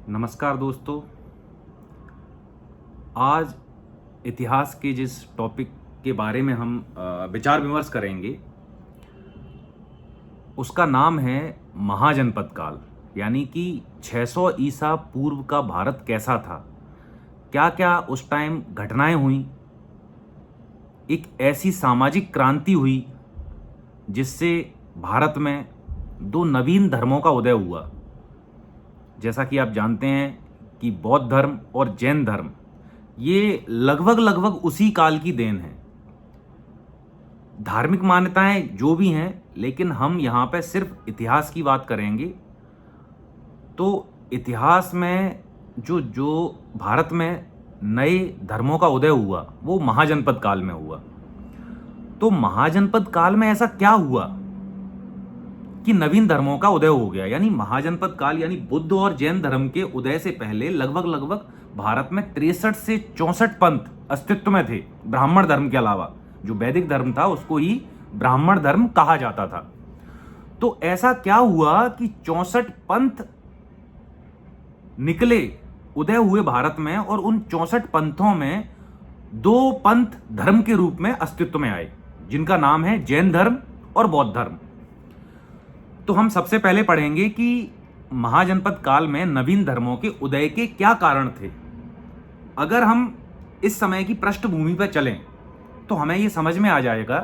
नमस्कार दोस्तों। आज इतिहास के जिस टॉपिक के बारे में हम विचार विमर्श करेंगे उसका नाम है महाजनपद काल। यानी कि 600 ईसा पूर्व का भारत कैसा था, क्या क्या उस टाइम घटनाएं हुई, एक ऐसी सामाजिक क्रांति हुई जिससे भारत में दो नवीन धर्मों का उदय हुआ। जैसा कि आप जानते हैं कि बौद्ध धर्म और जैन धर्म ये लगभग लगभग उसी काल की देन है। धार्मिक मान्यताएं जो भी हैं, लेकिन हम यहाँ पे सिर्फ इतिहास की बात करेंगे। तो इतिहास में जो जो भारत में नए धर्मों का उदय हुआ वो महाजनपद काल में हुआ। तो महाजनपद काल में ऐसा क्या हुआ कि नवीन धर्मों का उदय हो गया। यानी महाजनपद काल यानी बुद्ध और जैन धर्म के उदय से पहले लगभग लगभग भारत में 63 से 64 पंथ अस्तित्व में थे, ब्राह्मण धर्म के अलावा। जो वैदिक धर्म था उसको ही ब्राह्मण धर्म कहा जाता था। तो ऐसा क्या हुआ कि 64 पंथ निकले, उदय हुए भारत में, और उन 64 पंथों में दो पंथ धर्म के रूप में अस्तित्व में आए, जिनका नाम है जैन धर्म और बौद्ध धर्म। तो हम सबसे पहले पढ़ेंगे कि महाजनपद काल में नवीन धर्मों के उदय के क्या कारण थे। अगर हम इस समय की पृष्ठभूमि पर चलें तो हमें यह समझ में आ जाएगा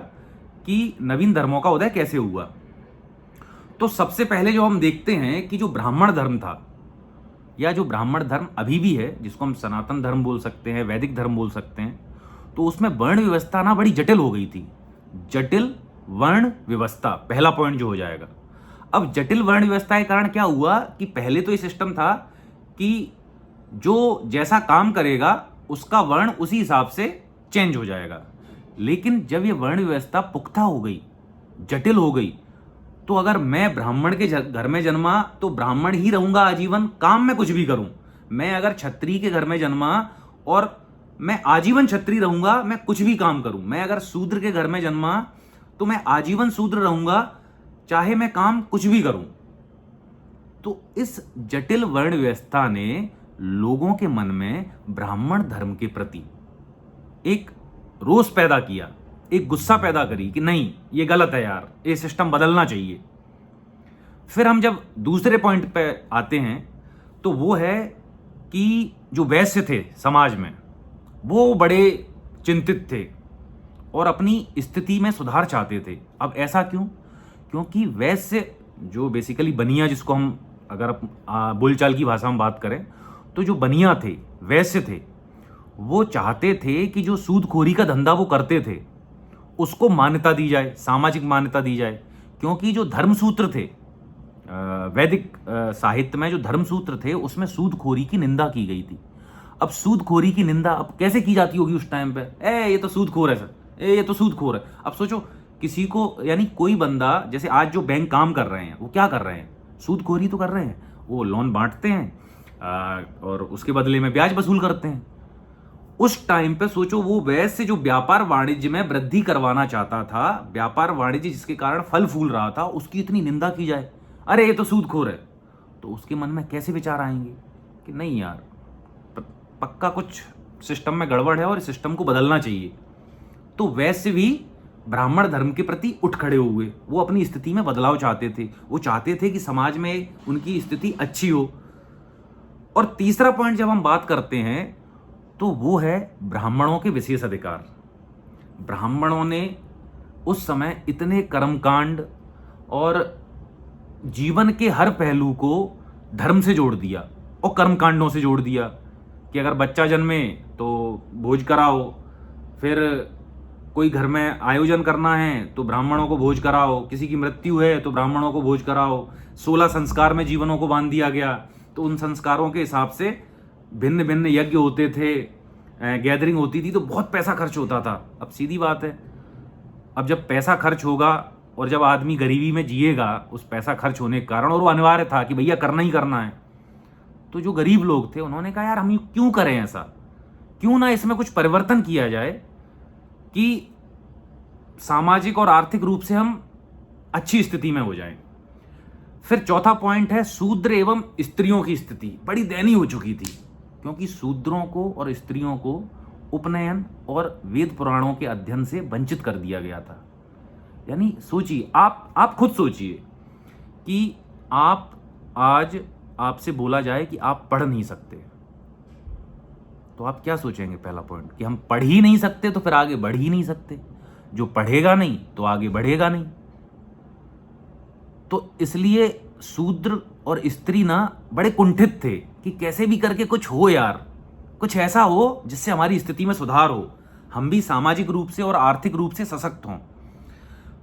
कि नवीन धर्मों का उदय कैसे हुआ। तो सबसे पहले जो हम देखते हैं कि जो ब्राह्मण धर्म था, या जो ब्राह्मण धर्म अभी भी है, जिसको हम सनातन धर्म बोल सकते हैं, वैदिक धर्म बोल सकते हैं, तो उसमें वर्ण व्यवस्था ना बड़ी जटिल हो गई थी। जटिल वर्ण व्यवस्था पहला पॉइंट जो हो जाएगा। अब जटिल वर्ण व्यवस्था के कारण क्या हुआ कि पहले तो ये सिस्टम था कि जो जैसा काम करेगा उसका वर्ण उसी हिसाब से चेंज हो जाएगा। लेकिन जब ये वर्ण व्यवस्था पुख्ता हो गई, जटिल हो गई, तो अगर मैं ब्राह्मण के घर में जन्मा तो ब्राह्मण ही रहूंगा आजीवन, काम में कुछ भी करूं। मैं अगर क्षत्रिय के घर में जन्मा और मैं आजीवन क्षत्रिय रहूंगा, मैं कुछ भी काम करूं। मैं अगर शूद्र के घर में जन्मा तो मैं आजीवन शूद्र रहूंगा, चाहे मैं काम कुछ भी करूं। तो इस जटिल वर्ण व्यवस्था ने लोगों के मन में ब्राह्मण धर्म के प्रति एक रोष पैदा किया, एक गुस्सा पैदा करी कि नहीं, ये गलत है यार, ये सिस्टम बदलना चाहिए। फिर हम जब दूसरे पॉइंट पे आते हैं तो वो है कि जो वैश्य थे समाज में, वो बड़े चिंतित थे और अपनी स्थिति में सुधार चाहते थे। अब ऐसा क्यों? क्योंकि वैश्य जो बेसिकली बनिया, जिसको हम अगर बोलचाल की भाषा में बात करें तो जो बनिया थे, वैश्य थे, वो चाहते थे कि जो सूदखोरी का धंधा वो करते थे उसको मान्यता दी जाए, सामाजिक मान्यता दी जाए। क्योंकि जो धर्मसूत्र थे वैदिक साहित्य में, जो धर्मसूत्र थे उसमें सूदखोरी की निंदा की गई थी। अब सूदखोरी की निंदा अब कैसे की जाती होगी उस टाइम पे? ये तो सूदखोर है सर, ये तो सूदखोर है। अब सोचो किसी को, यानी कोई बंदा, जैसे आज जो बैंक काम कर रहे हैं वो क्या कर रहे हैं? सूदखोरी तो कर रहे हैं। वो लोन बांटते हैं और उसके बदले में ब्याज वसूल करते हैं। उस टाइम पे सोचो, वो वैसे जो व्यापार वाणिज्य में वृद्धि करवाना चाहता था, व्यापार वाणिज्य जिसके कारण फल फूल रहा था, उसकी इतनी निंदा की जाए, अरे ये तो सूदखोर है, तो उसके मन में कैसे विचार आएंगे कि नहीं यार, पक्का कुछ सिस्टम में गड़बड़ है और इस सिस्टम को बदलना चाहिए। तो वैसे भी ब्राह्मण धर्म के प्रति उठ खड़े हुए। वो अपनी स्थिति में बदलाव चाहते थे, वो चाहते थे कि समाज में उनकी स्थिति अच्छी हो। और तीसरा पॉइंट जब हम बात करते हैं तो वो है ब्राह्मणों के विशेष अधिकार। ब्राह्मणों ने उस समय इतने कर्मकांड और जीवन के हर पहलू को धर्म से जोड़ दिया और कर्मकांडों से जोड़ दिया कि अगर बच्चा जन्मे तो भोज कराओ, फिर कोई घर में आयोजन करना है तो ब्राह्मणों को भोज कराओ, किसी की मृत्यु है तो ब्राह्मणों को भोज कराओ। 16 संस्कार में जीवनों को बांध दिया गया, तो उन संस्कारों के हिसाब से भिन्न भिन्न यज्ञ होते थे, गैदरिंग होती थी, तो बहुत पैसा खर्च होता था। अब सीधी बात है, अब जब पैसा खर्च होगा और जब आदमी गरीबी में जिएगा उस पैसा खर्च होने के कारण, और वो अनिवार्य था कि भैया करना ही करना है, तो जो गरीब लोग थे उन्होंने कहा यार हम क्यों करें ऐसा, क्यों ना इसमें कुछ परिवर्तन किया जाए कि सामाजिक और आर्थिक रूप से हम अच्छी स्थिति में हो जाएं। फिर चौथा पॉइंट है शूद्र एवं स्त्रियों की स्थिति बड़ी दयनीय हो चुकी थी, क्योंकि शूद्रों को और स्त्रियों को उपनयन और वेद पुराणों के अध्ययन से वंचित कर दिया गया था। यानी सोचिए, आप खुद सोचिए कि आप आज आपसे बोला जाए कि आप पढ़ नहीं सकते, तो आप क्या सोचेंगे? पहला पॉइंट कि हम पढ़ ही नहीं सकते, तो फिर आगे बढ़ ही नहीं सकते। जो पढ़ेगा नहीं तो आगे बढ़ेगा नहीं। तो इसलिए शूद्र और स्त्री ना बड़े कुंठित थे कि कैसे भी करके कुछ हो यार, कुछ ऐसा हो जिससे हमारी स्थिति में सुधार हो, हम भी सामाजिक रूप से और आर्थिक रूप से सशक्त हों।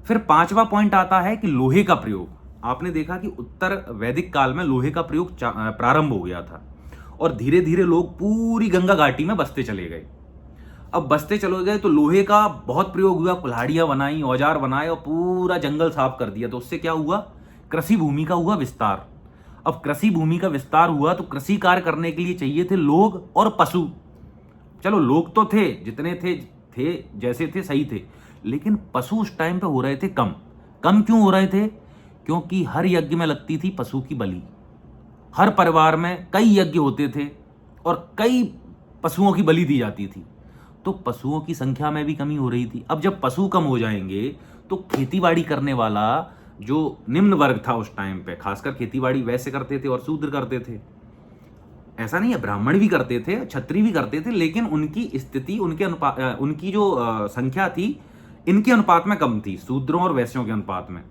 फिर पांचवा पॉइंट आता है कि लोहे का प्रयोग। आपने देखा कि उत्तर वैदिक काल में लोहे का प्रयोग प्रारंभ हो गया था और धीरे धीरे लोग पूरी गंगा घाटी में बसते चले गए। अब बसते चले गए तो लोहे का बहुत प्रयोग हुआ, कुल्हाड़ियां बनाई, औजार बनाए और पूरा जंगल साफ कर दिया। तो उससे क्या हुआ? कृषि भूमि का हुआ विस्तार। अब कृषि भूमि का विस्तार हुआ तो कृषि कार्य करने के लिए चाहिए थे लोग और पशु। चलो लोग तो थे, जितने थे जैसे थे सही थे, लेकिन पशु उस टाइम पे हो रहे थे कम। कम क्यों हो रहे थे? क्योंकि हर यज्ञ में लगती थी पशु की बलि। हर परिवार में कई यज्ञ होते थे और कई पशुओं की बलि दी जाती थी, तो पशुओं की संख्या में भी कमी हो रही थी। अब जब पशु कम हो जाएंगे तो खेतीबाड़ी करने वाला जो निम्न वर्ग था उस टाइम पे, खासकर खेतीबाड़ी वैसे करते थे और शूद्र करते थे, ऐसा नहीं है, ब्राह्मण भी करते थे, क्षत्रिय भी करते थे, लेकिन उनकी स्थिति उनकी जो संख्या थी इनके अनुपात में कम थी, शूद्रों और वैश्यों के अनुपात में।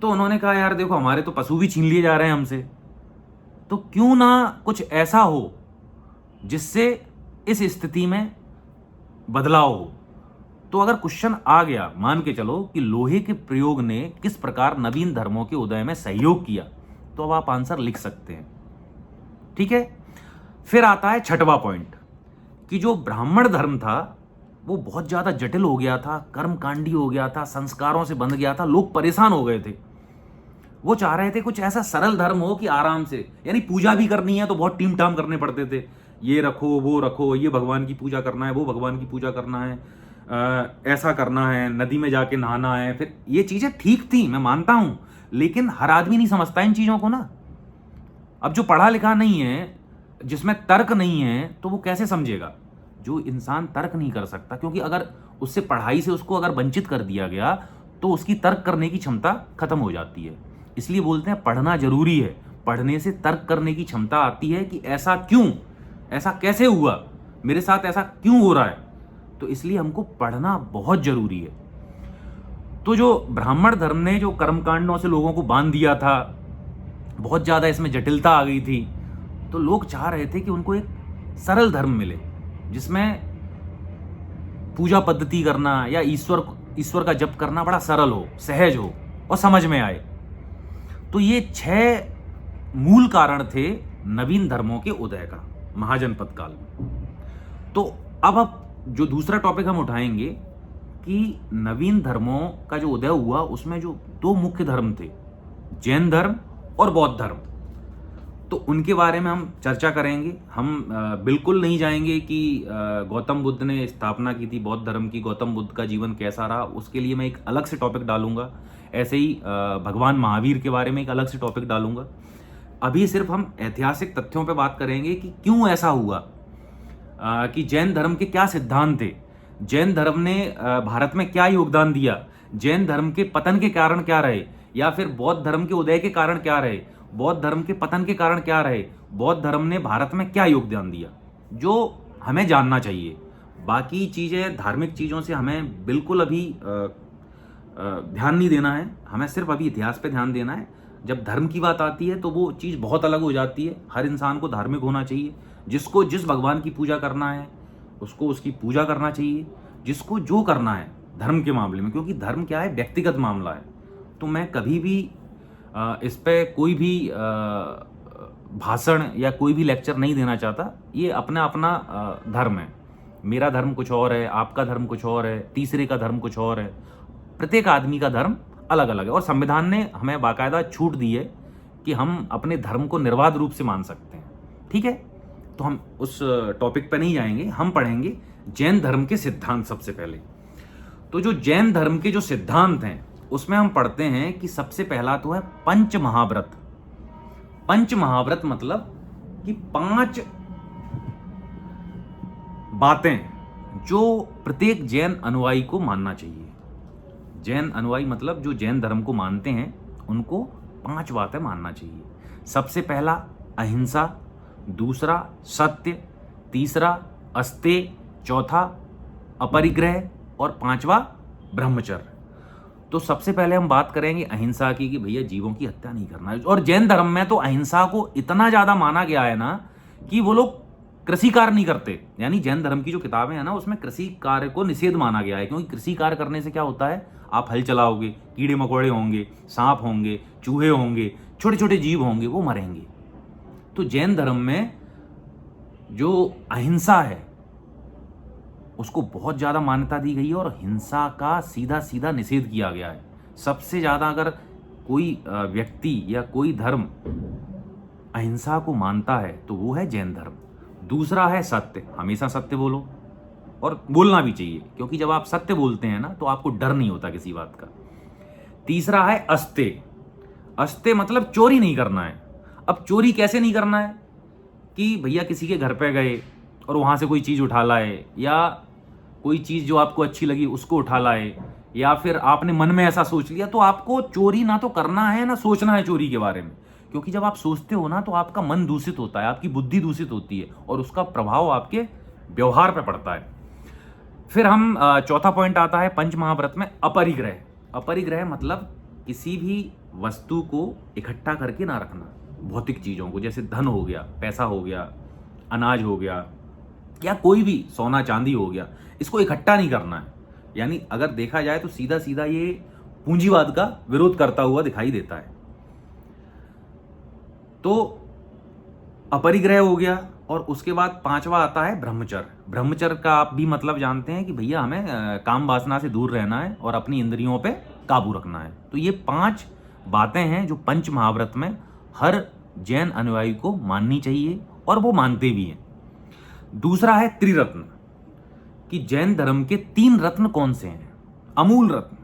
तो उन्होंने कहा यार देखो, हमारे तो पशु भी छीन लिए जा रहे हैं हमसे, तो क्यों ना कुछ ऐसा हो जिससे इस स्थिति में बदलाव हो। तो अगर क्वेश्चन आ गया, मान के चलो कि लोहे के प्रयोग ने किस प्रकार नवीन धर्मों के उदय में सहयोग किया, तो अब आप आंसर लिख सकते हैं। ठीक है। फिर आता है छठवां पॉइंट कि जो ब्राह्मण धर्म था वो बहुत ज्यादा जटिल हो गया था, कर्मकांडी हो गया था, संस्कारों से बंध गया था, लोग परेशान हो गए थे। वो चाह रहे थे कुछ ऐसा सरल धर्म हो कि आराम से, यानी पूजा भी करनी है तो बहुत टीम टाम करने पड़ते थे, ये रखो वो रखो, ये भगवान की पूजा करना है, वो भगवान की पूजा करना है, ऐसा करना है, नदी में जाके नहाना है। फिर ये चीजें ठीक थी, मैं मानता हूं, लेकिन हर आदमी नहीं समझता इन चीजों को ना। अब जो पढ़ा लिखा नहीं है, जिसमें तर्क नहीं है, तो वो कैसे समझेगा? जो इंसान तर्क नहीं कर सकता, क्योंकि अगर उससे पढ़ाई से उसको अगर वंचित कर दिया गया तो उसकी तर्क करने की क्षमता खत्म हो जाती है। इसलिए बोलते हैं पढ़ना जरूरी है, पढ़ने से तर्क करने की क्षमता आती है कि ऐसा क्यों, ऐसा कैसे हुआ, मेरे साथ ऐसा क्यों हो रहा है। तो इसलिए हमको पढ़ना बहुत जरूरी है। तो जो ब्राह्मण धर्म ने जो कर्मकांडों से लोगों को बांध दिया था, बहुत ज्यादा इसमें जटिलता आ गई थी, तो लोग चाह रहे थे कि उनको एक सरल धर्म मिले जिसमें पूजा पद्धति करना या ईश्वर का जप करना बड़ा सरल हो, सहज हो और समझ में आए। तो ये 6 मूल कारण थे नवीन धर्मों के उदय का महाजनपद काल में। तो अब जो दूसरा टॉपिक हम उठाएंगे कि नवीन धर्मों का जो उदय हुआ उसमें जो 2 मुख्य धर्म थे, जैन धर्म और बौद्ध धर्म, तो उनके बारे में हम चर्चा करेंगे। हम बिल्कुल नहीं जाएंगे कि गौतम बुद्ध ने स्थापना की थी बौद्ध धर्म की, गौतम बुद्ध का जीवन कैसा रहा, उसके लिए मैं एक अलग से टॉपिक डालूंगा। ऐसे ही भगवान महावीर के बारे में एक अलग से टॉपिक डालूंगा। अभी सिर्फ हम ऐतिहासिक तथ्यों पे बात करेंगे कि क्यों ऐसा हुआ, कि जैन धर्म के क्या सिद्धांत थे, जैन धर्म ने भारत में क्या योगदान दिया, जैन धर्म के पतन के कारण क्या रहे, या फिर बौद्ध धर्म के उदय के कारण क्या रहे, बौद्ध धर्म के पतन के कारण क्या रहे, बौद्ध धर्म ने भारत में क्या योगदान दिया, जो हमें जानना चाहिए। बाकी चीजें, धार्मिक चीजों से हमें बिल्कुल अभी ध्यान नहीं देना है, हमें सिर्फ अभी इतिहास पे ध्यान देना है। जब धर्म की बात आती है तो वो चीज बहुत अलग हो जाती है। हर इंसान को धार्मिक होना चाहिए, जिसको जिस भगवान की पूजा करना है उसको उसकी पूजा करना चाहिए, जिसको जो करना है धर्म के मामले में, क्योंकि धर्म क्या है, व्यक्तिगत मामला है। तो मैं कभी भी इस पे कोई भी भाषण या कोई भी लेक्चर नहीं देना चाहता। ये अपना अपना धर्म है, मेरा धर्म कुछ और है, आपका धर्म कुछ और है, तीसरे का धर्म कुछ और है, प्रत्येक आदमी का धर्म अलग अलग है। और संविधान ने हमें बाकायदा छूट दी है कि हम अपने धर्म को निर्बाध रूप से मान सकते हैं। ठीक है, तो हम उस टॉपिक पे नहीं जाएंगे, हम पढ़ेंगे जैन धर्म के सिद्धांत। सबसे पहले तो जो जैन धर्म के जो सिद्धांत हैं उसमें हम पढ़ते हैं कि सबसे पहला तो है पंच महाव्रत। पंच महाव्रत मतलब कि 5 बातें जो प्रत्येक जैन अनुयायी को मानना चाहिए। जैन अनुयायी मतलब जो जैन धर्म को मानते हैं उनको 5 बातें मानना चाहिए। सबसे पहला अहिंसा, दूसरा सत्य, तीसरा अस्तेय, चौथा अपरिग्रह और 5वां ब्रह्मचर्य। तो सबसे पहले हम बात करेंगे अहिंसा की कि भैया जीवों की हत्या नहीं करना है। और जैन धर्म में तो अहिंसा को इतना ज्यादा माना गया है ना कि वो लोग कृषि कार्य नहीं करते। यानी जैन धर्म की जो किताबें हैं ना उसमें कृषि कार्य को निषेध माना गया है, क्योंकि कृषि कार्य करने से क्या होता है, आप हल चलाओगे, कीड़े मकोड़े होंगे, सांप होंगे, चूहे होंगे, छोटे छोटे जीव होंगे, वो मरेंगे। तो जैन धर्म में जो अहिंसा है उसको बहुत ज्यादा मान्यता दी गई है और हिंसा का सीधा सीधा निषेध किया गया है। सबसे ज्यादा अगर कोई व्यक्ति या कोई धर्म अहिंसा को मानता है तो वो है जैन धर्म। दूसरा है सत्य, हमेशा सत्य बोलो, और बोलना भी चाहिए, क्योंकि जब आप सत्य बोलते हैं ना तो आपको डर नहीं होता किसी बात का। तीसरा है अस्तेय। अस्तेय मतलब चोरी नहीं करना है। अब चोरी कैसे नहीं करना है कि भैया किसी के घर पे गए और वहां से कोई चीज उठा लाए, या कोई चीज जो आपको अच्छी लगी उसको उठा लाए, या फिर आपने मन में ऐसा सोच लिया, तो आपको चोरी ना तो करना है ना सोचना है चोरी के बारे में। क्योंकि जब आप सोचते हो ना तो आपका मन दूषित होता है, आपकी बुद्धि दूषित होती है और उसका प्रभाव आपके व्यवहार पे पड़ता है। फिर हम चौथा पॉइंट आता है पंच महाव्रत में अपरिग्रह। अपरिग्रह मतलब किसी भी वस्तु को इकट्ठा करके ना रखना, भौतिक चीजों को, जैसे धन हो गया, पैसा हो गया, अनाज हो गया, या कोई भी सोना चांदी हो गया, इसको इकट्ठा नहीं करना है। यानी अगर देखा जाए तो सीधा सीधा ये पूंजीवाद का विरोध करता हुआ दिखाई देता है। तो अपरिग्रह हो गया, और उसके बाद 5वां आता है ब्रह्मचर्य। ब्रह्मचर्य का आप भी मतलब जानते हैं कि भैया हमें काम वासना से दूर रहना है और अपनी इंद्रियों पे काबू रखना है। तो ये 5 बातें हैं जो पंच महाव्रत में हर जैन अनुयायी को माननी चाहिए और वो मानते भी हैं। दूसरा है त्रिरत्न, कि जैन धर्म के 3 रत्न कौन से हैं। अमूल रत्न,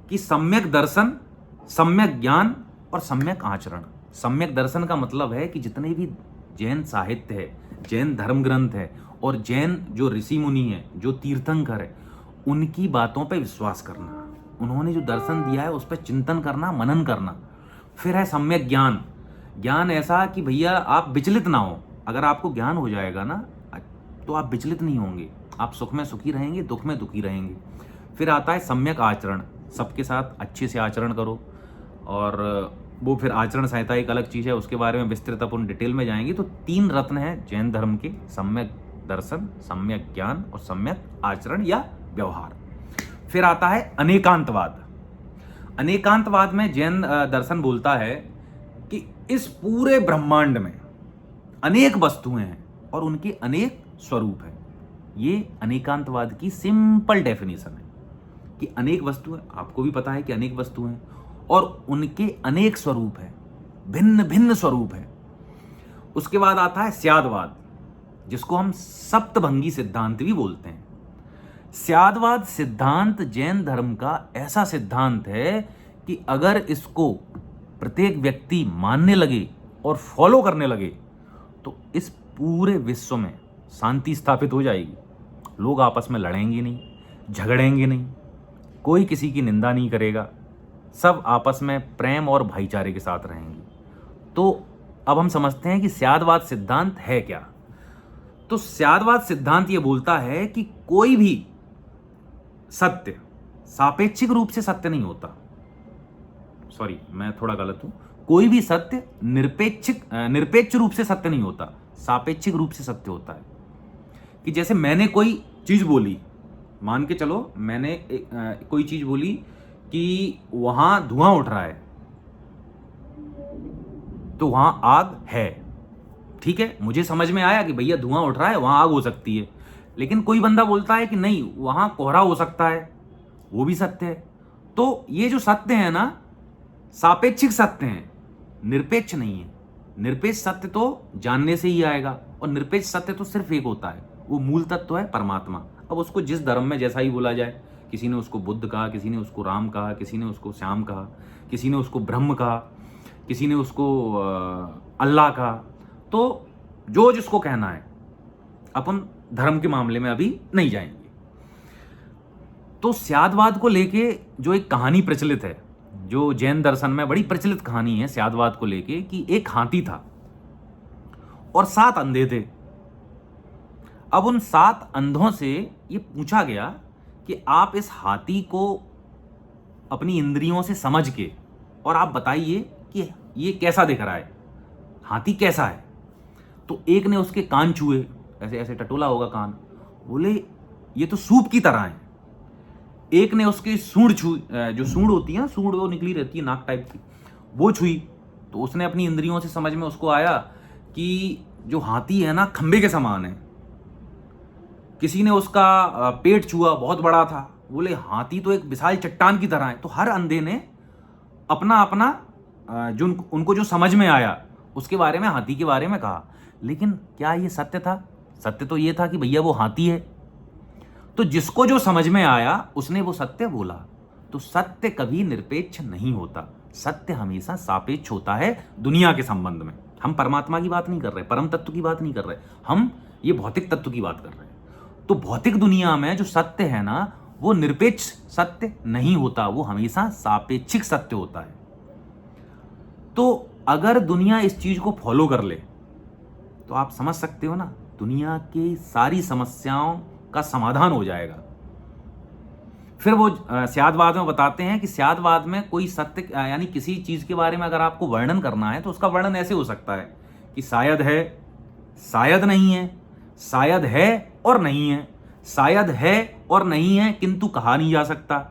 कि सम्यक दर्शन, सम्यक ज्ञान और सम्यक आचरण। सम्यक दर्शन का मतलब है कि जितने भी जैन साहित्य है, जैन धर्म ग्रंथ है और जैन जो ऋषि मुनि है, जो तीर्थंकर है, उनकी बातों पे विश्वास करना, उन्होंने जो दर्शन दिया है उस पर चिंतन करना, मनन करना। फिर है सम्यक ज्ञान। ज्ञान ऐसा कि भैया आप विचलित ना हो। अगर आपको ज्ञान हो जाएगा ना तो आप विचलित नहीं होंगे, आप सुख में सुखी रहेंगे, दुख में दुखी रहेंगे। फिर आता है सम्यक आचरण, सबके साथ अच्छे से आचरण करो। और वो फिर आचरण संहिता एक अलग चीज़ है, उसके बारे में विस्तृत अपन डिटेल में जाएंगे। तो 3 रत्न हैं जैन धर्म के, सम्यक दर्शन, सम्यक ज्ञान और सम्यक आचरण या व्यवहार। फिर आता है अनेकांतवाद। अनेकांतवाद में जैन दर्शन बोलता है कि इस पूरे ब्रह्मांड में अनेक वस्तुएं हैं और उनके अनेक स्वरूप हैं। ये अनेकांतवाद की सिंपल डेफिनेशन है कि अनेक वस्तुएं, आपको भी पता है कि अनेक वस्तुएं हैं और उनके अनेक स्वरूप हैं, भिन्न भिन्न स्वरूप हैं। उसके बाद आता है स्यादवाद, जिसको हम सप्तभंगी सिद्धांत भी बोलते हैं। स्यादवाद सिद्धांत जैन धर्म का ऐसा सिद्धांत है कि अगर इसको प्रत्येक व्यक्ति मानने लगे और फॉलो करने लगे तो इस पूरे विश्व में शांति स्थापित हो जाएगी। लोग आपस में लड़ेंगे नहीं, झगड़ेंगे नहीं, कोई किसी की निंदा नहीं करेगा, सब आपस में प्रेम और भाईचारे के साथ रहेंगे। तो अब हम समझते हैं कि स्यादवाद सिद्धांत है क्या। तो स्यादवाद सिद्धांत ये बोलता है कि कोई भी सत्य सापेक्षिक रूप से सत्य नहीं होता। सॉरी, मैं थोड़ा गलत हूं। कोई भी सत्य निरपेक्ष रूप से सत्य नहीं होता, सापेक्षिक रूप से सत्य होता है। कि जैसे मैंने कोई चीज बोली, मान के चलो मैंने कोई चीज बोली कि वहां धुआं उठ रहा है, तो वहां आग है, ठीक है, मुझे समझ में आया कि भैया धुआं उठ रहा है, वहां आग हो सकती है। लेकिन कोई बंदा बोलता है कि नहीं, वहां कोहरा हो सकता है, वो भी सत्य है। तो ये जो सत्य है ना, सापेक्षिक सत्य है, निरपेक्ष नहीं है। निरपेक्ष सत्य तो जानने से ही आएगा और निरपेक्ष सत्य तो सिर्फ एक होता है, वो मूल तत्व है परमात्मा। अब उसको जिस धर्म में जैसा ही बोला जाए, किसी ने उसको बुद्ध कहा, किसी ने उसको राम कहा, किसी ने उसको श्याम कहा, किसी ने उसको ब्रह्म कहा, किसी ने उसको अल्लाह कहा। तो जो जिसको कहना है, अपन धर्म के मामले में अभी नहीं जाएंगे। तो स्यादवाद को लेके जो एक कहानी प्रचलित है, जो जैन दर्शन में बड़ी प्रचलित कहानी है स्यादवाद को लेके, कि एक हाथी था और 7 अंधे थे। अब उन 7 अंधों से ये पूछा गया कि आप इस हाथी को अपनी इंद्रियों से समझ के और आप बताइए कि ये कैसा दिख रहा है, हाथी कैसा है। तो एक ने उसके कान छुए, ऐसे ऐसे टटोला होगा कान, बोले ये तो सूप की तरह है। एक ने उसके सूंड छुई, जो सूंड होती है ना, सूंड वो निकली रहती है नाक टाइप की, वो छुई। तो उसने अपनी इंद्रियों से समझ में उसको आया कि जो हाथी है ना खंबे के समान है। किसी ने उसका पेट छुआ, बहुत बड़ा था, बोले हाथी तो एक विशाल चट्टान की तरह है। तो हर अंधे ने अपना अपना जो उनको जो समझ में आया उसके बारे में, हाथी के बारे में कहा। लेकिन क्या ये सत्य था? सत्य तो ये था कि भैया वो हाथी है। तो जिसको जो समझ में आया उसने वो सत्य बोला। तो सत्य कभी निरपेक्ष नहीं होता, सत्य हमेशा सापेक्ष होता है दुनिया के संबंध में। हम परमात्मा की बात नहीं कर रहे, परम तत्व की बात नहीं कर रहे, हम ये भौतिक तत्व की बात कर रहे हैं। तो भौतिक दुनिया में जो सत्य है ना, वो निरपेक्ष सत्य नहीं होता, वो हमेशा सापेक्षिक सत्य होता है। तो अगर दुनिया इस चीज को फॉलो कर ले तो आप समझ सकते हो ना, दुनिया की सारी समस्याओं का समाधान हो जाएगा। फिर वो स्यादवाद में बताते हैं कि स्यादवाद में कोई सत्य यानी किसी चीज के बारे में अगर आपको वर्णन करना है तो उसका वर्णन ऐसे हो सकता है कि शायद है, शायद नहीं है, शायद है और नहीं है, शायद है और नहीं है किंतु कहा नहीं जा सकता,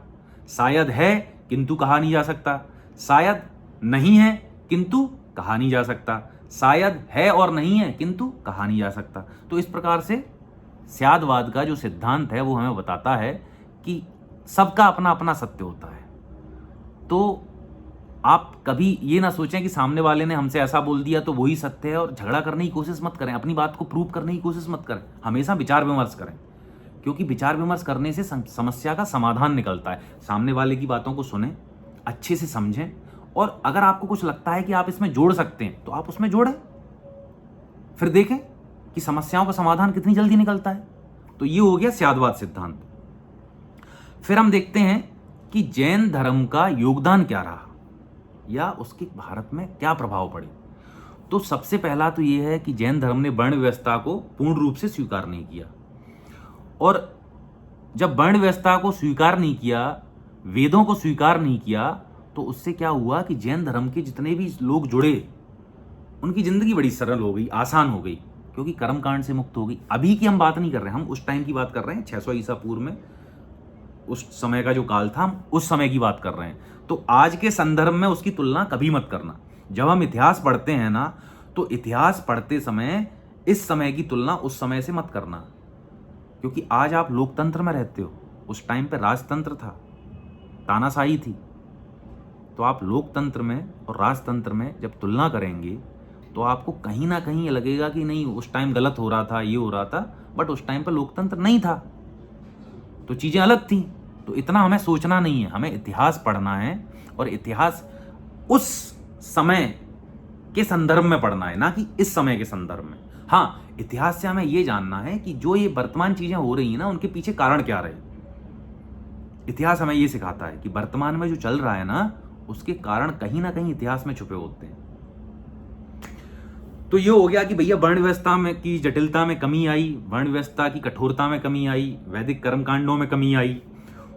शायद है किंतु कहा नहीं जा सकता, शायद नहीं है किंतु कहा नहीं जा सकता, शायद है और नहीं है किंतु कहा नहीं जा सकता। तो इस प्रकार से स्यादवाद का जो सिद्धांत है वो हमें बताता है कि सबका अपना अपना सत्य होता है। तो आप कभी ये ना सोचें कि सामने वाले ने हमसे ऐसा बोल दिया तो वही सत्य है, और झगड़ा करने की कोशिश मत करें, अपनी बात को प्रूव करने की कोशिश मत करें। हमेशा विचार विमर्श करें, क्योंकि विचार विमर्श करने से समस्या का समाधान निकलता है। सामने वाले की बातों को सुनें, अच्छे से समझें, और अगर आपको कुछ लगता है कि आप इसमें जोड़ सकते हैं तो आप उसमें जोड़ें। फिर देखें कि समस्याओं का समाधान कितनी जल्दी निकलता है। तो ये हो गया स्यादवाद सिद्धांत। फिर हम देखते हैं कि जैन धर्म का योगदान क्या रहा या उसके भारत में क्या प्रभाव पड़े। तो सबसे पहला तो ये है कि जैन धर्म ने वर्ण व्यवस्था को पूर्ण रूप से स्वीकार नहीं किया, और जब वर्ण व्यवस्था को स्वीकार नहीं किया, वेदों को स्वीकार नहीं किया, तो उससे क्या हुआ कि जैन धर्म के जितने भी लोग जुड़े उनकी जिंदगी बड़ी सरल हो गई, आसान हो गई, क्योंकि कर्मकांड से मुक्त हो गई। अभी की हम बात नहीं कर रहे हैं, हम उस टाइम की बात कर रहे हैं, 600 ईसा पूर्व में उस समय का जो काल था, हम उस समय की बात कर रहे हैं। तो आज के संदर्भ में उसकी तुलना कभी मत करना। जब हम इतिहास पढ़ते हैं ना, तो इतिहास पढ़ते समय इस समय की तुलना उस समय से मत करना, क्योंकि आज आप लोकतंत्र में रहते हो, उस टाइम पे राजतंत्र था, तानाशाही थी। तो आप लोकतंत्र में और राजतंत्र में जब तुलना करेंगे तो आपको कहीं ना कहीं लगेगा कि नहीं, उस टाइम गलत हो रहा था, ये हो रहा था, बट उस टाइम पर लोकतंत्र नहीं था, तो चीजें अलग थी। तो इतना हमें सोचना नहीं है, हमें इतिहास पढ़ना है, और इतिहास उस समय के संदर्भ में पढ़ना है, ना कि इस समय के संदर्भ में। हाँ, इतिहास से हमें यह जानना है कि जो ये वर्तमान चीजें हो रही हैं ना, उनके पीछे कारण क्या रहे। इतिहास हमें यह सिखाता है कि वर्तमान में जो चल रहा है ना, उसके कारण कहीं ना कहीं इतिहास में छुपे होते हैं। तो ये हो गया कि भैया वर्ण व्यवस्था में की जटिलता में कमी आई, वर्ण व्यवस्था की कठोरता में कमी आई, वैदिक कर्मकांडों में कमी आई।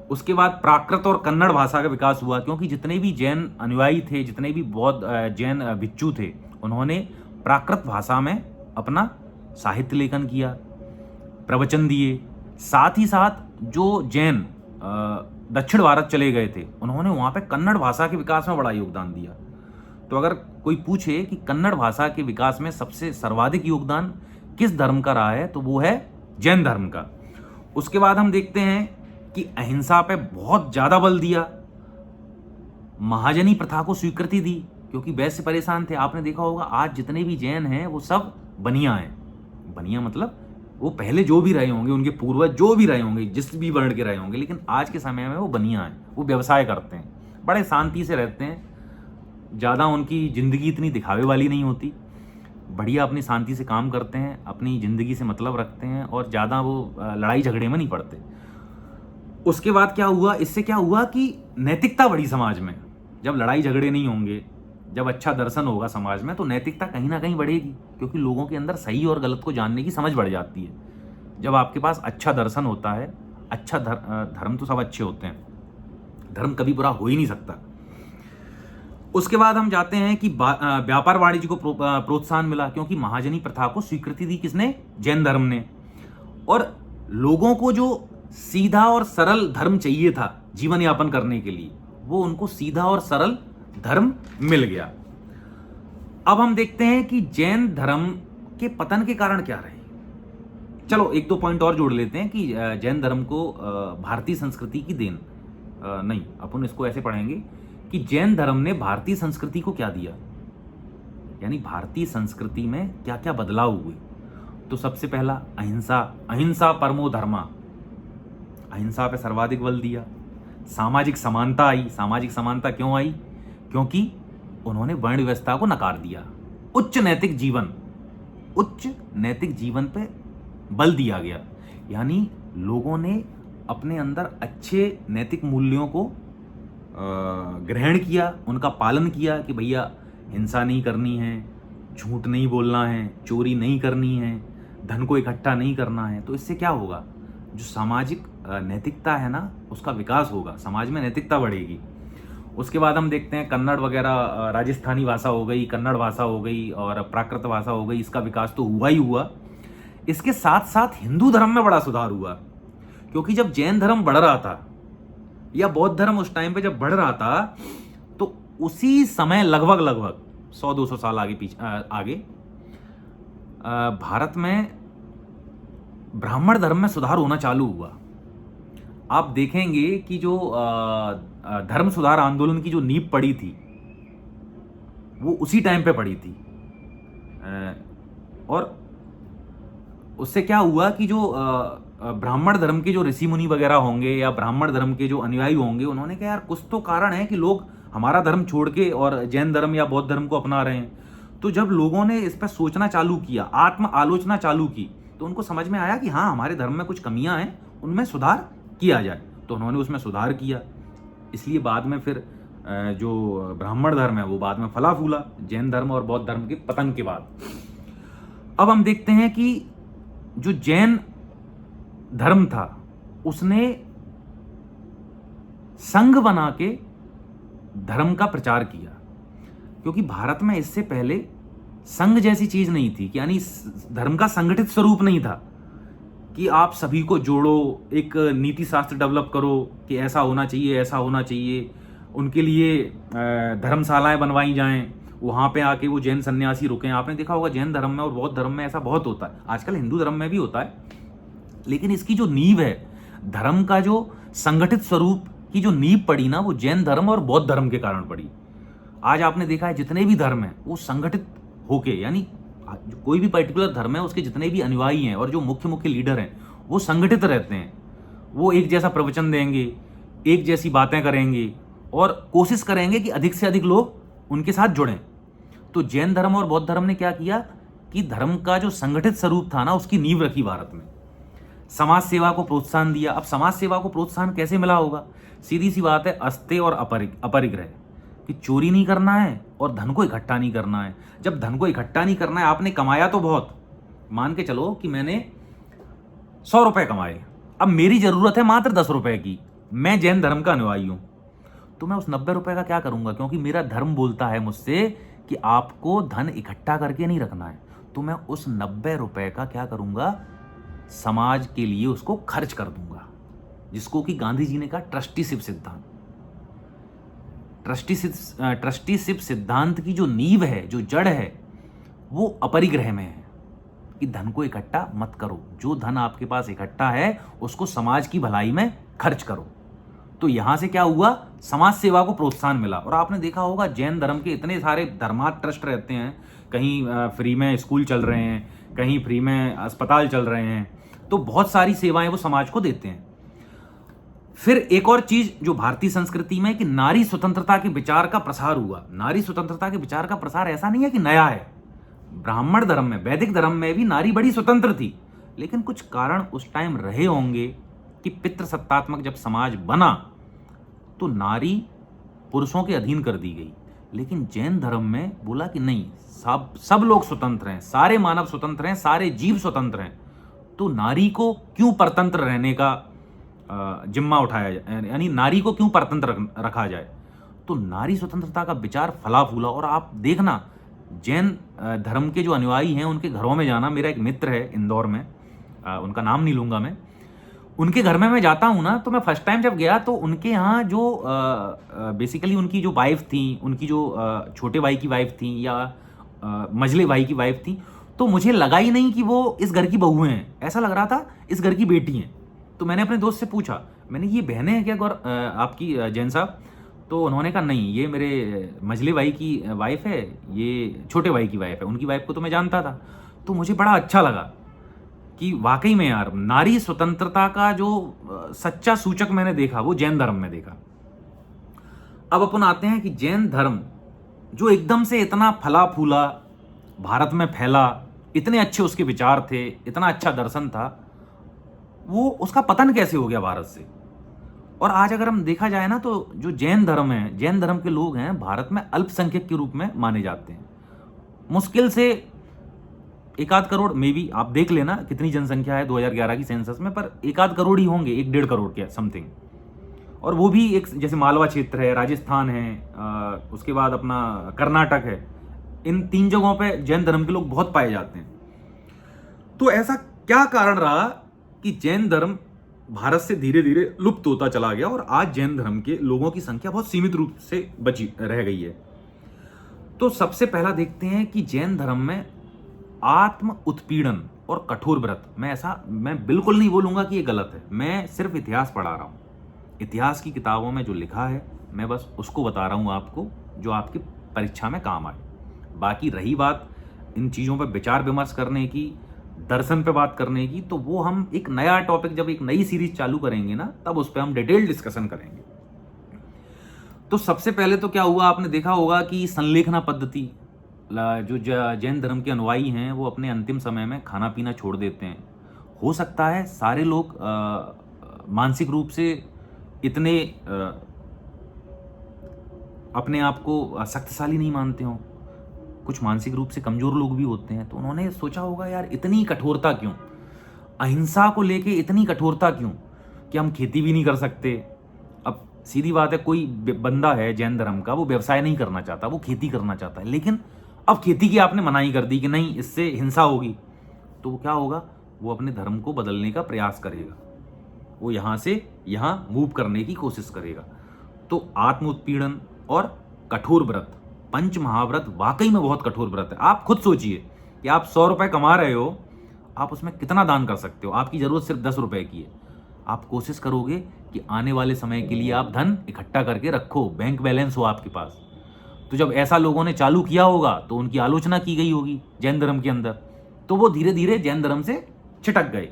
उसके बाद प्राकृत और कन्नड़ भाषा का विकास हुआ, क्योंकि जितने भी जैन अनुयायी थे, जितने भी बौद्ध जैन भिक्षु थे, उन्होंने प्राकृत भाषा में अपना साहित्य लेखन किया, प्रवचन दिए। साथ ही साथ जो जैन दक्षिण भारत चले गए थे, उन्होंने वहाँ पे कन्नड़ भाषा के विकास में बड़ा योगदान दिया। तो अगर कोई पूछे कि कन्नड़ भाषा के विकास में सबसे सर्वाधिक योगदान किस धर्म का रहा है, तो वो है जैन धर्म का। उसके बाद हम देखते हैं कि अहिंसा पे बहुत ज़्यादा बल दिया, महाजनी प्रथा को स्वीकृति दी, क्योंकि वैश्य परेशान थे। आपने देखा होगा आज जितने भी जैन हैं वो सब बनिया हैं। बनिया मतलब वो पहले जो भी रहे होंगे, उनके पूर्वज जो भी रहे होंगे, जिस भी वर्ण के रहे होंगे, लेकिन आज के समय में वो बनिया हैं, वो व्यवसाय करते हैं, बड़े शांति से रहते हैं, ज़्यादा उनकी ज़िंदगी इतनी दिखावे वाली नहीं होती, बढ़िया अपनी शांति से काम करते हैं, अपनी ज़िंदगी से मतलब रखते हैं और ज़्यादा वो लड़ाई झगड़े में नहीं पड़ते। उसके बाद क्या हुआ, इससे क्या हुआ कि नैतिकता बढ़ी समाज में। जब लड़ाई झगड़े नहीं होंगे, जब अच्छा दर्शन होगा समाज में, तो नैतिकता कहीं ना कहीं बढ़ेगी, क्योंकि लोगों के अंदर सही और गलत को जानने की समझ बढ़ जाती है। जब आपके पास अच्छा दर्शन होता है, अच्छा धर्म तो सब अच्छे होते हैं, धर्म कभी बुरा हो ही नहीं सकता। उसके बाद हम जाते हैं कि व्यापार वाणिज्य को प्रोत्साहन मिला, क्योंकि महाजनी प्रथा को स्वीकृति दी किसने? जैन धर्म ने। और लोगों को जो सीधा और सरल धर्म चाहिए था जीवन यापन करने के लिए, वो उनको सीधा और सरल धर्म मिल गया। अब हम देखते हैं कि जैन धर्म के पतन के कारण क्या रहे। चलो एक दो पॉइंट और जोड़ लेते हैं कि जैन धर्म को भारतीय संस्कृति की देन नहीं, अपन इसको ऐसे पढ़ेंगे कि जैन धर्म ने भारतीय संस्कृति को क्या दिया, यानी भारतीय संस्कृति में क्या क्या बदलाव हुए। तो सबसे पहला अहिंसा, अहिंसा परमो धर्मा, अहिंसा पे सर्वाधिक बल दिया। सामाजिक समानता आई। सामाजिक समानता क्यों आई? क्योंकि उन्होंने वर्ण व्यवस्था को नकार दिया। उच्च नैतिक जीवन, उच्च नैतिक जीवन पे बल दिया गया, यानी लोगों ने अपने अंदर अच्छे नैतिक मूल्यों को ग्रहण किया, उनका पालन किया कि भैया हिंसा नहीं करनी है, झूठ नहीं बोलना है, चोरी नहीं करनी है, धन को इकट्ठा नहीं करना है। तो इससे क्या होगा, जो सामाजिक नैतिकता है ना, उसका विकास होगा, समाज में नैतिकता बढ़ेगी। उसके बाद हम देखते हैं कन्नड़ वगैरह, राजस्थानी भाषा हो गई, कन्नड़ भाषा हो गई और प्राकृत भाषा हो गई, इसका विकास तो हुआ ही हुआ। इसके साथ साथ हिंदू धर्म में बड़ा सुधार हुआ, क्योंकि जब जैन धर्म बढ़ रहा था या बौद्ध धर्म उस टाइम पे जब बढ़ रहा था, तो उसी समय लगभग 100-200 साल आगे भारत में ब्राह्मण धर्म में सुधार होना चालू हुआ। आप देखेंगे कि जो धर्म सुधार आंदोलन की जो नींव पड़ी थी, वो उसी टाइम पे पड़ी थी। और उससे क्या हुआ कि जो ब्राह्मण धर्म के जो ऋषि मुनि वगैरह होंगे या ब्राह्मण धर्म के जो अनुयायी होंगे, उन्होंने कहा यार कुछ तो कारण है कि लोग हमारा धर्म छोड़ के और जैन धर्म या बौद्ध धर्म को अपना रहे हैं। तो जब लोगों ने इस पर सोचना चालू किया, आत्म आलोचना चालू की, तो उनको समझ में आया कि हाँ, हमारे धर्म में कुछ कमियां हैं, उनमें सुधार किया जाए। तो उन्होंने उसमें सुधार किया। इसलिए बाद में फिर जो ब्राह्मण धर्म है वो बाद में फला फूला, जैन धर्म और बौद्ध धर्म के पतन के बाद। अब हम देखते हैं कि जो जैन धर्म था, उसने संघ बना के धर्म का प्रचार किया, क्योंकि भारत में इससे पहले संघ जैसी चीज नहीं थी, यानी धर्म का संगठित स्वरूप नहीं था कि आप सभी को जोड़ो, एक नीति शास्त्र डेवलप करो कि ऐसा होना चाहिए, ऐसा होना चाहिए, उनके लिए धर्मशालाएं बनवाई जाएं, वहां पे आके वो जैन सन्यासी रुकें। आपने देखा होगा जैन धर्म में और बौद्ध धर्म में ऐसा बहुत होता है, आजकल हिंदू धर्म में भी होता है, लेकिन इसकी जो नींव है, धर्म का जो संगठित स्वरूप की जो नींव पड़ी ना, वो जैन धर्म और बौद्ध धर्म के कारण पड़ी। आज आपने देखा है जितने भी धर्म हैं वो संगठित होके, यानी कोई भी पर्टिकुलर धर्म है उसके जितने भी अनुयायी हैं और जो मुख्य मुख्य लीडर हैं वो संगठित रहते हैं। वो एक जैसा प्रवचन देंगे, एक जैसी बातें करेंगे और कोशिश करेंगे कि अधिक से अधिक लोग उनके साथ जुड़ें। तो जैन धर्म और बौद्ध धर्म ने क्या किया कि धर्म का जो संगठित स्वरूप था ना, उसकी नींव रखी भारत में। समाज सेवा को प्रोत्साहन दिया। अब समाज सेवा को प्रोत्साहन कैसे मिला होगा? सीधी सी बात है, अस्तेय और अपरिग्रह, कि चोरी नहीं करना है और धन को इकट्ठा नहीं करना है। जब धन को इकट्ठा नहीं करना है, आपने कमाया तो बहुत, मान के चलो कि मैंने 100 रुपए कमाए, अब मेरी जरूरत है मात्र 10 रुपए की, मैं जैन धर्म का अनुयायी हूं, तो मैं उस 90 रुपए का क्या करूंगा? क्योंकि मेरा धर्म बोलता है मुझसे कि आपको धन इकट्ठा करके नहीं रखना है, तो मैं उस 90 रुपए का क्या करूंगा? समाज के लिए उसको खर्च कर दूंगा, जिसको कि गांधी जी ने कहा ट्रस्टीशिप सिद्धांत। ट्रस्टीशिप सिद्धांत की जो नींव है, जो जड़ है, वो अपरिग्रह में है कि धन को इकट्ठा मत करो, जो धन आपके पास इकट्ठा है उसको समाज की भलाई में खर्च करो। तो यहां से क्या हुआ? समाज सेवा को प्रोत्साहन मिला। और आपने देखा होगा जैन धर्म के इतने सारे धर्मार्थ ट्रस्ट रहते हैं, कहीं फ्री में स्कूल चल रहे हैं, कहीं फ्री में अस्पताल चल रहे हैं, तो बहुत सारी सेवाएं वो समाज को देते हैं। फिर एक और चीज जो भारतीय संस्कृति में कि नारी स्वतंत्रता के विचार का प्रसार हुआ। नारी स्वतंत्रता के विचार का प्रसार ऐसा नहीं है कि नया है, ब्राह्मण धर्म में, वैदिक धर्म में भी नारी बड़ी स्वतंत्र थी, लेकिन कुछ कारण उस टाइम रहे होंगे कि पितृसत्तात्मक जब समाज बना तो नारी पुरुषों के अधीन कर दी गई। लेकिन जैन धर्म में बोला कि नहीं, सब लोग स्वतंत्र हैं, सारे मानव स्वतंत्र हैं, सारे जीव स्वतंत्र हैं, तो नारी को क्यों परतंत्र रहने का जिम्मा उठाया जाए, यानी नारी को क्यों परतंत्र रखा जाए। तो नारी स्वतंत्रता का विचार फला फूला। और आप देखना, जैन धर्म के जो अनुयायी हैं उनके घरों में जाना, मेरा एक मित्र है इंदौर में, उनका नाम नहीं लूंगा मैं, उनके घर में मैं जाता हूँ ना, तो मैं फर्स्ट टाइम जब गया तो उनके यहाँ जो बेसिकली उनकी जो वाइफ थी, उनकी जो छोटे भाई की वाइफ थी या मझले भाई की वाइफ थी, तो मुझे लगा ही नहीं कि वो इस घर की बहू हैं, ऐसा लग रहा था इस घर की बेटी हैं। तो मैंने अपने दोस्त से पूछा, मैंने ये बहनें हैं क्या आपकी जैन साहब? तो उन्होंने कहा नहीं, ये मेरे मझले भाई की वाइफ है, ये छोटे भाई की वाइफ है। उनकी वाइफ को तो मैं जानता था। तो मुझे बड़ा अच्छा लगा कि वाकई में यार नारी स्वतंत्रता का जो सच्चा सूचक मैंने देखा वो जैन धर्म में देखा। अब अपन आते हैं कि जैन धर्म जो एकदम से इतना फला फूला भारत में फैला, इतने अच्छे उसके विचार थे, इतना अच्छा दर्शन था, वो उसका पतन कैसे हो गया भारत से। और आज अगर हम देखा जाए ना, तो जो जैन धर्म है, जैन धर्म के लोग हैं भारत में अल्पसंख्यक के रूप में माने जाते हैं। मुश्किल से 1-8 करोड़, मे बी आप देख लेना कितनी जनसंख्या है 2011 की सेंसस में, पर 1-8 करोड़ ही होंगे, 1-1.5 करोड़ के समथिंग। और वो भी एक जैसे मालवा क्षेत्र है, राजस्थान है, उसके बाद अपना कर्नाटक है, इन 3 जगहों पे जैन धर्म के लोग बहुत पाए जाते हैं। तो ऐसा क्या कारण रहा कि जैन धर्म भारत से धीरे धीरे लुप्त होता चला गया और आज जैन धर्म के लोगों की संख्या बहुत सीमित रूप से बची रह गई है? तो सबसे पहला देखते हैं कि जैन धर्म में आत्म उत्पीड़न और कठोर व्रत, मैं बिल्कुल नहीं बोलूंगा कि ये गलत है, मैं सिर्फ इतिहास पढ़ा रहा हूं। इतिहास की किताबों में जो लिखा है मैं बस उसको बता रहा हूं आपको, जो आपकी परीक्षा में काम आए। बाकी रही बात इन चीज़ों पर विचार विमर्श करने की, दर्शन पे बात करने की, तो वो हम एक नया टॉपिक, जब एक नई सीरीज चालू करेंगे ना, तब उस पर हम डिटेल डिस्कशन करेंगे। तो सबसे पहले तो क्या हुआ, आपने देखा होगा कि संलेखना पद्धति, जो जैन धर्म के अनुयायी हैं वो अपने अंतिम समय में खाना पीना छोड़ देते हैं। हो सकता है सारे लोग मानसिक रूप से इतने अपने आप को शक्तिशाली नहीं मानते हों, कुछ मानसिक रूप से कमजोर लोग भी होते हैं। तो उन्होंने सोचा होगा यार इतनी कठोरता क्यों, अहिंसा को लेके इतनी कठोरता क्यों, कि हम खेती भी नहीं कर सकते। अब सीधी बात है, कोई बंदा है जैन धर्म का, वो व्यवसाय नहीं करना चाहता, वो खेती करना चाहता है, लेकिन अब खेती की आपने मनाही कर दी कि नहीं, इससे हिंसा होगी, तो क्या होगा, वो अपने धर्म को बदलने का प्रयास करेगा, वो यहां से यहां मूव करने की कोशिश करेगा। तो आत्म उत्पीड़न और कठोर व्रत, पंच महाव्रत वाकई में बहुत कठोर व्रत है। आप खुद सोचिए कि आप 100 रुपए कमा रहे हो, आप उसमें कितना दान कर सकते हो। आपकी जरूरत सिर्फ 10 रुपए की है। आप कोशिश करोगे कि आने वाले समय के लिए आप धन इकट्ठा करके रखो, बैंक बैलेंस हो आपके पास। तो जब ऐसा लोगों ने चालू किया होगा तो उनकी आलोचना की गई होगी जैन धर्म के अंदर, तो वो धीरे धीरे जैन धर्म से छिटक गए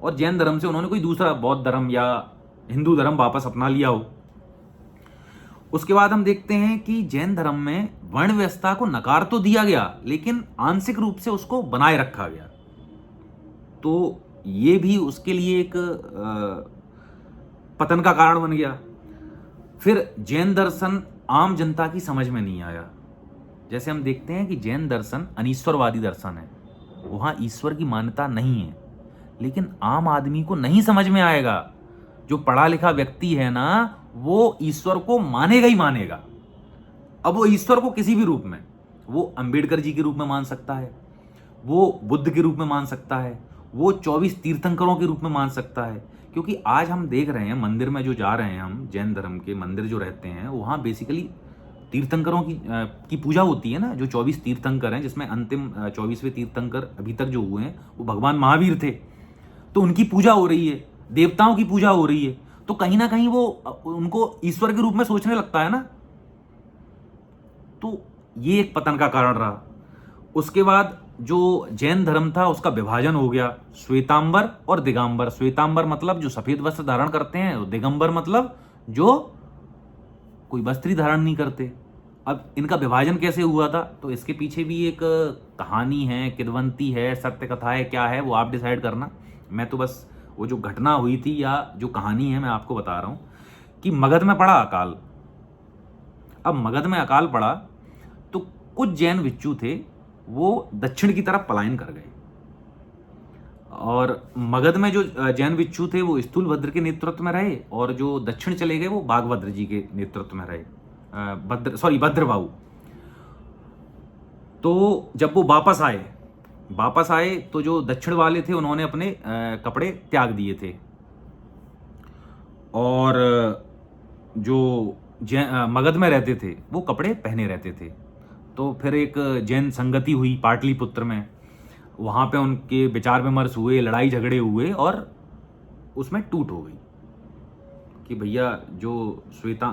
और जैन धर्म से उन्होंने कोई दूसरा बौद्ध धर्म या हिंदू धर्म वापस अपना लिया हो। उसके बाद हम देखते हैं कि जैन धर्म में वर्ण व्यवस्था को नकार तो दिया गया, लेकिन आंशिक रूप से उसको बनाए रखा गया। तो ये भी उसके लिए एक पतन का कारण बन गया। फिर जैन दर्शन आम जनता की समझ में नहीं आया। जैसे हम देखते हैं कि जैन दर्शन अनीश्वरवादी दर्शन है, वहां ईश्वर की मान्यता नहीं है, लेकिन आम आदमी को नहीं समझ में आएगा। जो पढ़ा लिखा व्यक्ति है ना, वो ईश्वर को मानेगा ही मानेगा। अब वो ईश्वर को किसी भी रूप में, वो अंबेडकर जी के रूप में मान सकता है, वो बुद्ध के रूप में मान सकता है, वो 24 तीर्थंकरों के रूप में मान सकता है। क्योंकि आज हम देख रहे हैं मंदिर में जो जा रहे हैं हम, जैन धर्म के मंदिर जो रहते हैं, वहाँ बेसिकली तीर्थंकरों की पूजा होती है ना। जो 24 तीर्थंकर हैं, जिसमें अंतिम 24वें तीर्थंकर अभी तक जो हुए हैं वो भगवान महावीर थे, तो उनकी पूजा हो रही है, देवताओं की पूजा हो रही है। तो कहीं ना कहीं वो उनको ईश्वर के रूप में सोचने लगता है ना। तो ये एक पतन का कारण रहा। उसके बाद जो जैन धर्म था उसका विभाजन हो गया श्वेतांबर और दिगंबर। श्वेतांबर मतलब जो सफेद वस्त्र धारण करते हैं, और दिगंबर मतलब जो कोई वस्त्र ही धारण नहीं करते। अब इनका विभाजन कैसे हुआ था, तो इसके पीछे भी एक कहानी है, किंवदंती है, सत्य कथा है, क्या है वो आप डिसाइड करना। मैं तो बस वो जो घटना हुई थी या जो कहानी है मैं आपको बता रहा हूं कि मगध में पड़ा अकाल। अब मगध में अकाल पड़ा तो कुछ जैन भिक्षु थे वो दक्षिण की तरफ पलायन कर गए, और मगध में जो जैन भिक्षु थे वो स्थूलभद्र के नेतृत्व में रहे, और जो दक्षिण चले गए वो बागभद्र जी के नेतृत्व में रहे, भद्रबाहु। तो जब वो वापस आए तो जो दक्षिण वाले थे उन्होंने अपने कपड़े त्याग दिए थे, और जो मगध में रहते थे वो कपड़े पहने रहते थे। तो फिर एक जैन संगति हुई पाटलिपुत्र में, वहाँ पे उनके विचार विमर्श हुए, लड़ाई झगड़े हुए, और उसमें टूट हो गई कि भैया जो श्वेत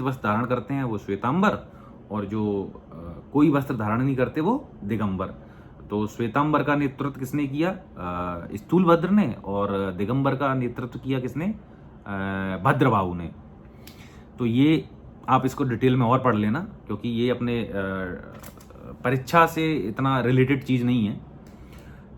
वस्त्र धारण करते हैं वो श्वेतांबर, और जो कोई वस्त्र धारण नहीं करते वो दिगंबर। तो श्वेतांबर का नेतृत्व किसने किया, स्थूलभद्र ने, और दिगंबर का नेतृत्व किया किसने, भद्रबाहु ने। तो ये आप इसको डिटेल में और पढ़ लेना, क्योंकि ये अपने परीक्षा से इतना रिलेटेड चीज़ नहीं है।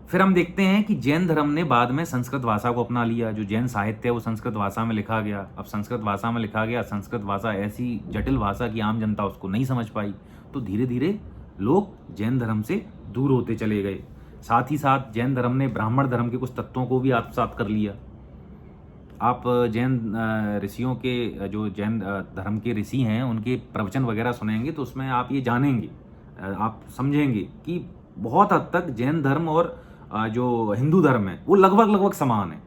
फिर हम देखते हैं कि जैन धर्म ने बाद में संस्कृत भाषा को अपना लिया। जो जैन साहित्य है वो संस्कृत भाषा में लिखा गया। अब संस्कृत भाषा में लिखा गया, संस्कृत भाषा ऐसी जटिल भाषा की आम जनता उसको नहीं समझ पाई, तो धीरे धीरे लोग जैन धर्म से दूर होते चले गए। साथ ही साथ जैन धर्म ने ब्राह्मण धर्म के कुछ तत्वों को भी आत्मसात कर लिया। आप जैन ऋषियों के, जो जैन धर्म के ऋषि हैं, उनके प्रवचन वगैरह सुनेंगे तो उसमें आप ये जानेंगे, आप समझेंगे कि बहुत हद तक जैन धर्म और जो हिंदू धर्म है वो लगभग समान है।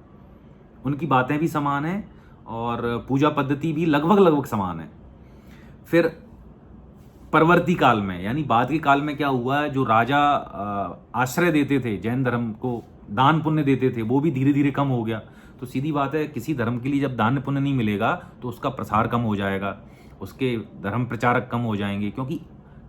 उनकी बातें भी समान हैं और पूजा पद्धति भी लगभग समान है। फिर परवर्ती काल में, यानी बाद के काल में क्या हुआ, जो राजा आश्रय देते थे जैन धर्म को, दान पुण्य देते थे, वो भी धीरे धीरे कम हो गया। तो सीधी बात है, किसी धर्म के लिए जब दान पुण्य नहीं मिलेगा तो उसका प्रसार कम हो जाएगा, उसके धर्म प्रचारक कम हो जाएंगे, क्योंकि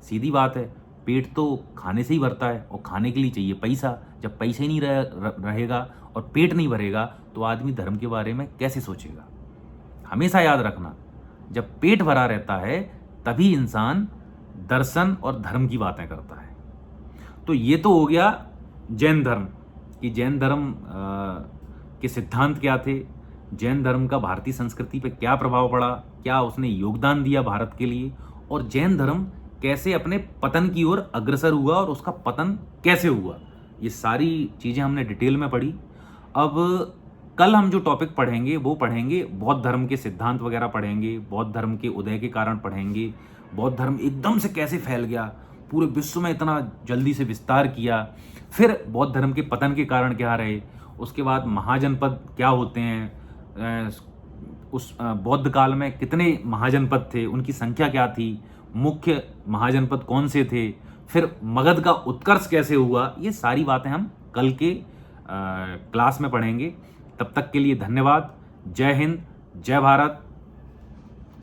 सीधी बात है, पेट तो खाने से ही भरता है और खाने के लिए चाहिए पैसा। जब पैसे नहीं रहेगा और पेट नहीं भरेगा तो आदमी धर्म के बारे में कैसे सोचेगा। हमेशा याद रखना, जब पेट भरा रहता है तभी इंसान दर्शन और धर्म की बातें करता है। तो ये तो हो गया जैन धर्म कि जैन धर्म के सिद्धांत क्या थे, जैन धर्म का भारतीय संस्कृति पे क्या प्रभाव पड़ा, क्या उसने योगदान दिया भारत के लिए, और जैन धर्म कैसे अपने पतन की ओर अग्रसर हुआ और उसका पतन कैसे हुआ। ये सारी चीज़ें हमने डिटेल में पढ़ी। अब कल हम जो टॉपिक पढ़ेंगे वो पढ़ेंगे बौद्ध धर्म के सिद्धांत वगैरह पढ़ेंगे, बौद्ध धर्म के उदय के कारण पढ़ेंगे, बौद्ध धर्म एकदम से कैसे फैल गया, पूरे विश्व में इतना जल्दी से विस्तार किया, फिर बौद्ध धर्म के पतन के कारण क्या रहे, उसके बाद महाजनपद क्या होते हैं, उस बौद्ध काल में कितने महाजनपद थे, उनकी संख्या क्या थी, मुख्य महाजनपद कौन से थे, फिर मगध का उत्कर्ष कैसे हुआ, ये सारी बातें हम कल के क्लास में पढ़ेंगे। तब तक के लिए धन्यवाद। जय हिंद, जय भारत।